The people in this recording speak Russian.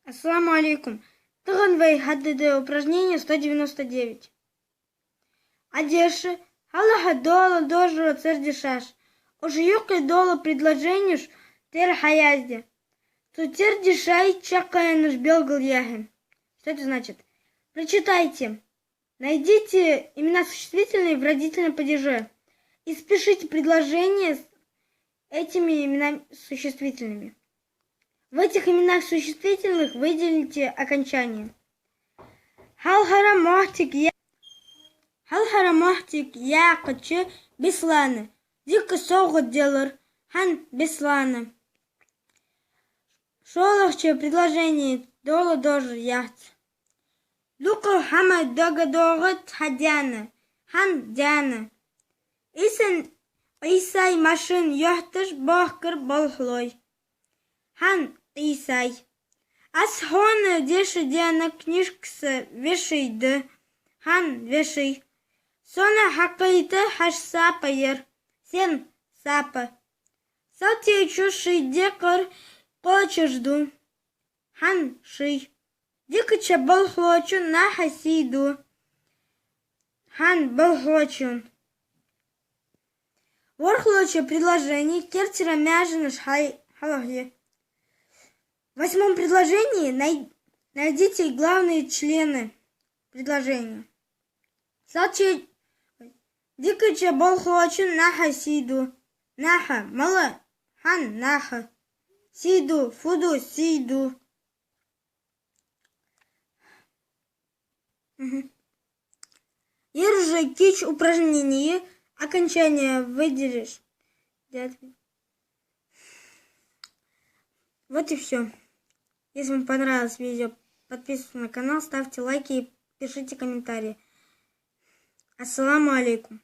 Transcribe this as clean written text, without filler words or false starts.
Ассаламу алейкум. Тыгынвей хаддыды упражнение 199. Одеши, Аллаха дола дожро цердишаш. Ожиюкай дола предложенишь тер хаязде. Тутер дишай чакаянуш белгал яхен. Что это значит? Прочитайте. Найдите имена существительные в родительном падеже и спешите предложения с этими именами существительными. В этих именах существительных выделите окончание. Халхарамохтик яқычы бесланы. Дикка соғыт делар хан бесланы. Шолохче предложение дола дожр яхт. Лука хама догадогыт хадяны хан дяны. Исай машин яхтыш бахкыр болхлой. Хан Исай. Асхоны деши дяна книжксы вешейді. Хан вешей. Сона хақиты хаш сапайыр. Сен сапы. Салтечу шийде кыр почежду. Хан ший. Дикача болхлочу на хасиду. Хан болхлочун. Ворхлочу предложение кертера мяженыш халахе. В 8-м предложении найдите главные члены предложения. Салчи дикача болхлочу наха сиду. Наха мала хан наха. Сиду фуду сиду. Ержи кич упражнение. Окончание выделишь. Вот и все. Если вам понравилось видео, подписывайтесь на канал, ставьте лайки и пишите комментарии. Ассаламу алейкум.